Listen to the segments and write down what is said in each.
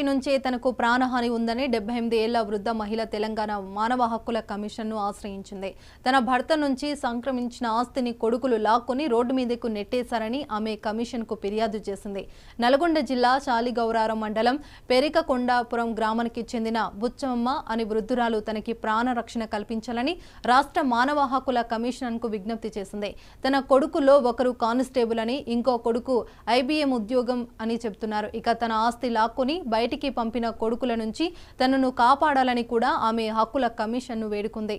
నుంచే తనకు ప్రాణహాని ఉందని 78 ఏళ్ల వృద్ధ మహిళ తెలంగాణ మానవ హక్కుల కమిషన్ను ఆశ్రయించింది. తన భర్త నుంచి సంక్రమించిన ఆస్తిని కొడుకులు లాక్కొని రోడ్డు మీదకు నెట్టేశారని ఆమె కమిషన్కు ఫిర్యాదు చేసింది. నల్గొండ జిల్లా చాలిగౌరారం మండలం పెరికకొండాపురం గ్రామానికి చెందిన బుచ్చమ్మ అని వృద్ధురాలు తనకి ప్రాణ రక్షణ కల్పించాలని రాష్ట్ర మానవ హక్కుల కమిషన్కు విజ్ఞప్తి చేసింది. తన కొడుకులో ఒకరు కానిస్టేబుల్ అని, ఇంకో కొడుకు IBM ఉద్యోగం అని చెబుతున్నారు. ఇక తన ఆస్తి లాక్కొని బయటికి పంపిన కొడుకుల నుంచి తనను కాపాడాలని కూడా ఆమె హక్కుల కమిషన్ను వేడుకుంది.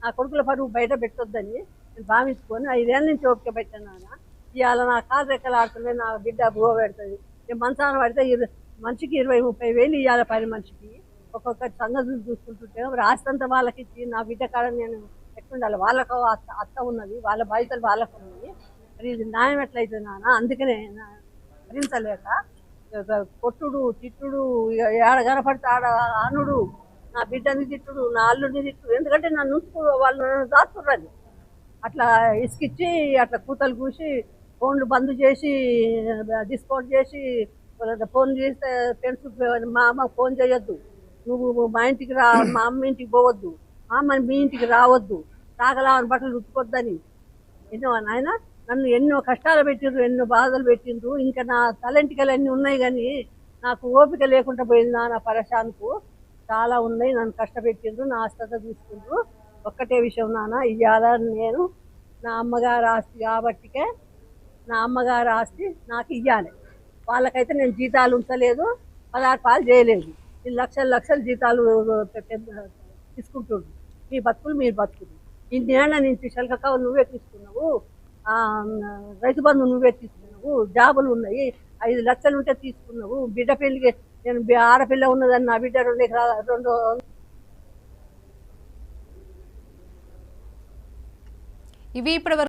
నా కొడుకుల పరువు బయట పెట్టొద్దని నేను భావించుకొని 5 ఏళ్ళ నుంచి ఓపిక పెట్టాను. ఇవాళ నా కాలు రెక్కలు ఆడుతుంటే నా బిడ్డ బువ పెడుతుంది. నేను మంచాన పడితే మనిషికి 20-30 వేలు ఇవ్వాలి. పని మనిషికి ఒక్కొక్కటి సంగతులు చూసుకుంటుంటే ఆస్తంతా వాళ్ళకి ఇచ్చి నా బిడ్డ కాడ నేను ఎట్లుండాలి. వాళ్ళకు అత్త ఉన్నది, వాళ్ళ బాధ్యతలు వాళ్ళకు ఉన్నది. మరి ఇది న్యాయం ఎట్లయితే నాన్న, అందుకనే భరించలేక కొట్టుడు తిట్టుడు ఏడ కనపడితే ఆడ అనుడు, నా బిడ్డని తిట్టుడు, నా అల్లుడిని తిట్టుడు. ఎందుకంటే నన్ను వాళ్ళు దాచుకుర్రది. అట్లా ఇసుకిచ్చి అట్లా కూతలు కూసి ఫోన్లు బంద్ చేసి డిస్కౌంట్ చేసి ఫోన్ చేస్తే ఫ్రెండ్స్ మా అమ్మకు ఫోన్ చేయొద్దు, నువ్వు మా ఇంటికి రా, మా అమ్మ ఇంటికి పోవద్దు, మా అమ్మ మీ ఇంటికి రావద్దు, తాగలావని బట్టలు ఉతుకొద్దని. ఎన్నో నాయన నన్ను ఎన్నో కష్టాలు పెట్టిండ్రు, ఎన్నో బాధలు పెట్టిండ్రు. ఇంకా నా తలంటికలు అన్నీ ఉన్నాయి కానీ నాకు ఓపిక లేకుండా పోయింది. నా పరేషాన్కు చాలా ఉన్నాయి. నన్ను కష్టపెట్టిండ్రు, నా ఆస్తంతా తీసుకుండ్రు. ఒక్కటే విషయం నాన్న, ఇవాళ నేను నా అమ్మగారు ఆస్తి కాబట్టికే నా అమ్మగారు ఆస్తి నాకు ఇవ్వాలి. వాళ్ళకైతే నేను జీతాలు ఉంచలేదు, 16 పాలు చేయలేదు. లక్షలు జీతాలు తీసుకుంటుండ్రు. మీ బతుకులు మీరు బతుకులు. ఇన్నేళ్ళ నుంచి శల్కకావు నువ్వే తీసుకున్నావు, రైతు బంధు నువ్వే తీసుకున్నావు, జాబులు ఉన్నాయి, 5 లక్షలు ఉంటే తీసుకున్నావు. బిడ్డ పెళ్లికి నేను ఆడపిల్ల ఉన్నదని నా బిడ్డ రెండు ఇవి ఇప్పటి